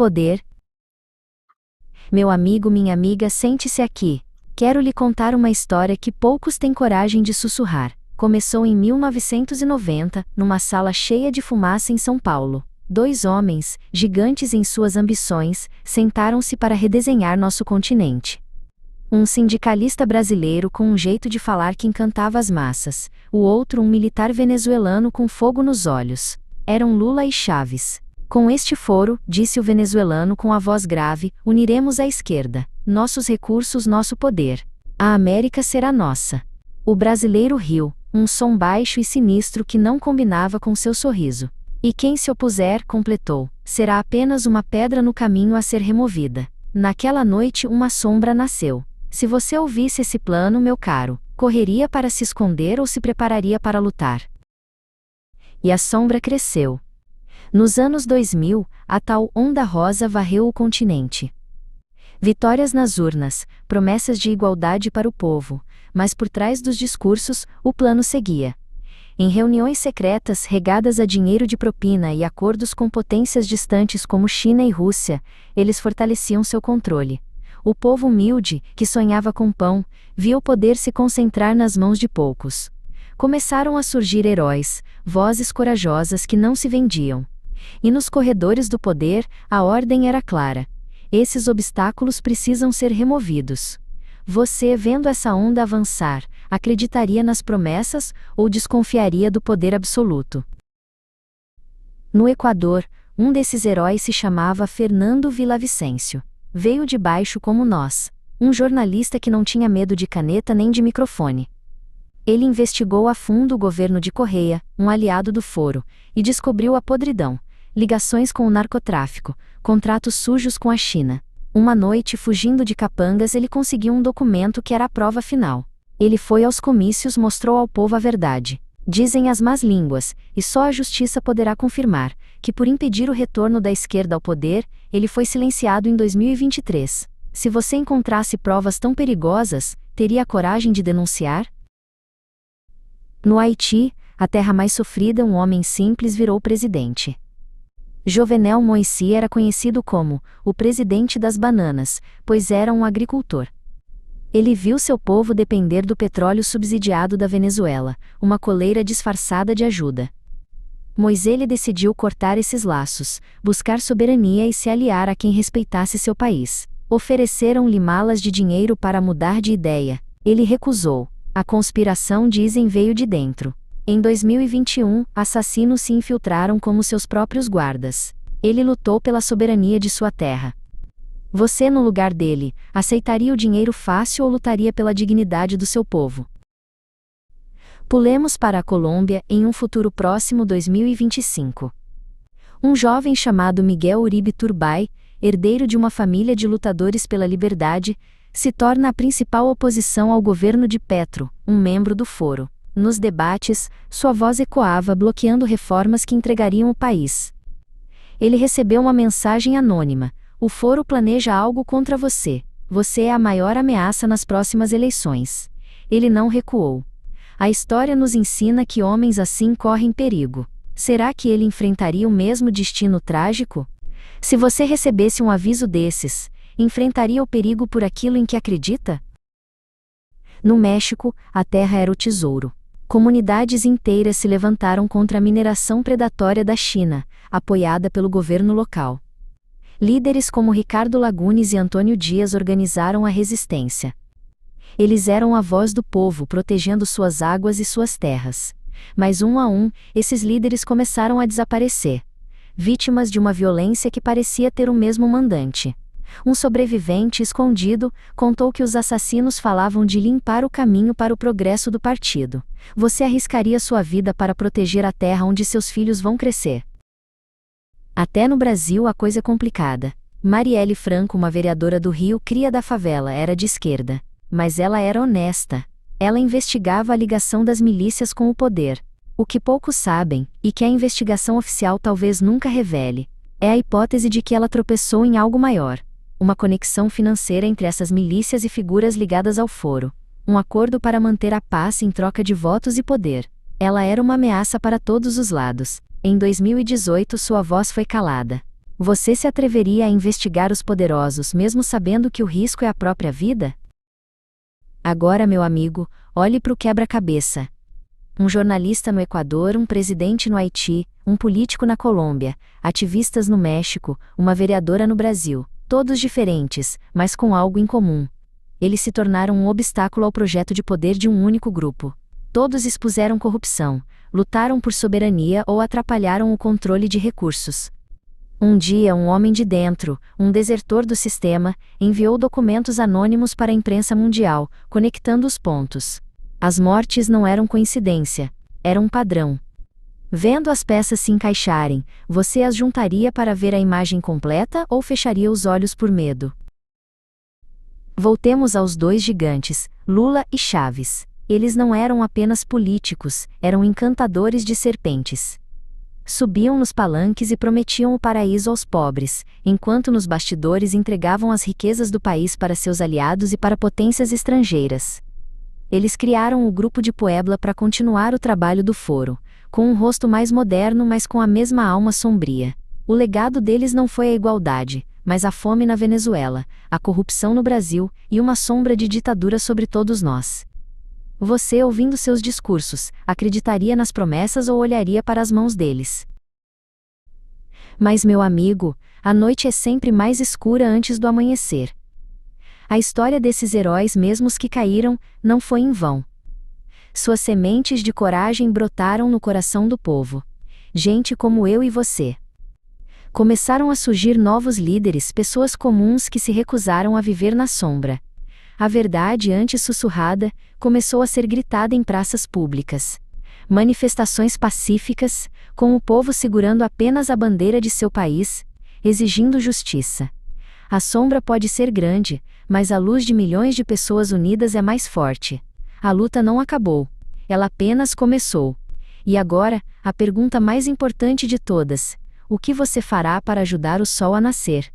poder. Meu amigo, minha amiga, sente-se aqui. Quero lhe contar uma história que poucos têm coragem de sussurrar. Começou em 1990, numa sala cheia de fumaça em São Paulo. Dois homens, gigantes em suas ambições, sentaram-se para redesenhar nosso continente. Um sindicalista brasileiro com um jeito de falar que encantava as massas, o outro um militar venezuelano com fogo nos olhos. Eram Lula e Chávez. Com este foro, disse o venezuelano com a voz grave, uniremos a esquerda, nossos recursos, nosso poder. A América será nossa. O brasileiro riu, um som baixo e sinistro que não combinava com seu sorriso. E quem se opuser, completou, será apenas uma pedra no caminho a ser removida. Naquela noite uma sombra nasceu. Se você ouvisse esse plano, meu caro, correria para se esconder ou se prepararia para lutar? E a sombra cresceu. Nos anos 2000, a tal onda rosa varreu o continente. Vitórias nas urnas, promessas de igualdade para o povo, mas por trás dos discursos, o plano seguia. Em reuniões secretas regadas a dinheiro de propina e acordos com potências distantes como China e Rússia, eles fortaleciam seu controle. O povo humilde, que sonhava com pão, via o poder se concentrar nas mãos de poucos. Começaram a surgir heróis, vozes corajosas que não se vendiam. E nos corredores do poder, a ordem era clara. Esses obstáculos precisam ser removidos. Você, vendo essa onda avançar, acreditaria nas promessas ou desconfiaria do poder absoluto? No Equador, um desses heróis se chamava Fernando Villavicencio. Veio de baixo como nós, um jornalista que não tinha medo de caneta nem de microfone. Ele investigou a fundo o governo de Correia, um aliado do Foro, e descobriu a podridão, ligações com o narcotráfico, contratos sujos com a China. Uma noite, fugindo de capangas, ele conseguiu um documento que era a prova final. Ele foi aos comícios, mostrou ao povo a verdade. Dizem as más línguas, e só a justiça poderá confirmar, que por impedir o retorno da esquerda ao poder, ele foi silenciado em 2023. Se você encontrasse provas tão perigosas, teria a coragem de denunciar? No Haiti, a terra mais sofrida, um homem simples virou presidente. Jovenel Moïse era conhecido como o presidente das bananas, pois era um agricultor. Ele viu seu povo depender do petróleo subsidiado da Venezuela, uma coleira disfarçada de ajuda. Moïse decidiu cortar esses laços, buscar soberania e se aliar a quem respeitasse seu país. Ofereceram-lhe malas de dinheiro para mudar de ideia. Ele recusou. A conspiração, dizem, veio de dentro. Em 2021, assassinos se infiltraram como seus próprios guardas. Ele lutou pela soberania de sua terra. Você, no lugar dele, aceitaria o dinheiro fácil ou lutaria pela dignidade do seu povo? Pulemos para a Colômbia, em um futuro próximo 2025. Um jovem chamado Miguel Uribe Turbay, herdeiro de uma família de lutadores pela liberdade, se torna a principal oposição ao governo de Petro, um membro do Foro. Nos debates, sua voz ecoava bloqueando reformas que entregariam o país. Ele recebeu uma mensagem anônima: o Foro planeja algo contra você. Você é a maior ameaça nas próximas eleições. Ele não recuou. A história nos ensina que homens assim correm perigo. Será que ele enfrentaria o mesmo destino trágico? Se você recebesse um aviso desses, enfrentaria o perigo por aquilo em que acredita? No México, a terra era o tesouro. Comunidades inteiras se levantaram contra a mineração predatória da China, apoiada pelo governo local. Líderes como Ricardo Lagunes e Antônio Dias organizaram a resistência. Eles eram a voz do povo, protegendo suas águas e suas terras. Mas um a um, esses líderes começaram a desaparecer. Vítimas de uma violência que parecia ter o mesmo mandante. Um sobrevivente escondido contou que os assassinos falavam de limpar o caminho para o progresso do partido. Você arriscaria sua vida para proteger a terra onde seus filhos vão crescer? Até no Brasil a coisa é complicada. Marielle Franco, uma vereadora do Rio, cria da favela, era de esquerda. Mas ela era honesta. Ela investigava a ligação das milícias com o poder. O que poucos sabem, e que a investigação oficial talvez nunca revele, é a hipótese de que ela tropeçou em algo maior. Uma conexão financeira entre essas milícias e figuras ligadas ao Foro. Um acordo para manter a paz em troca de votos e poder. Ela era uma ameaça para todos os lados. Em 2018 sua voz foi calada. Você se atreveria a investigar os poderosos mesmo sabendo que o risco é a própria vida? Agora, meu amigo, olhe para o quebra-cabeça. Um jornalista no Equador, um presidente no Haiti, um político na Colômbia, ativistas no México, uma vereadora no Brasil, todos diferentes, mas com algo em comum. Eles se tornaram um obstáculo ao projeto de poder de um único grupo. Todos expuseram corrupção, lutaram por soberania ou atrapalharam o controle de recursos. Um dia, um homem de dentro, um desertor do sistema, enviou documentos anônimos para a imprensa mundial, conectando os pontos. As mortes não eram coincidência, era um padrão. Vendo as peças se encaixarem, você as juntaria para ver a imagem completa ou fecharia os olhos por medo? Voltemos aos dois gigantes, Lula e Chaves. Eles não eram apenas políticos, eram encantadores de serpentes. Subiam nos palanques e prometiam o paraíso aos pobres, enquanto nos bastidores entregavam as riquezas do país para seus aliados e para potências estrangeiras. Eles criaram o Grupo de Puebla para continuar o trabalho do Foro, com um rosto mais moderno mas com a mesma alma sombria. O legado deles não foi a igualdade, mas a fome na Venezuela, a corrupção no Brasil e uma sombra de ditadura sobre todos nós. Você, ouvindo seus discursos, acreditaria nas promessas ou olharia para as mãos deles? Mas, meu amigo, a noite é sempre mais escura antes do amanhecer. A história desses heróis, mesmo os que caíram, não foi em vão. Suas sementes de coragem brotaram no coração do povo. Gente como eu e você. Começaram a surgir novos líderes, pessoas comuns que se recusaram a viver na sombra. A verdade, antes sussurrada, começou a ser gritada em praças públicas. Manifestações pacíficas, com o povo segurando apenas a bandeira de seu país, exigindo justiça. A sombra pode ser grande, mas a luz de milhões de pessoas unidas é mais forte. A luta não acabou. Ela apenas começou. E agora, a pergunta mais importante de todas: o que você fará para ajudar o sol a nascer?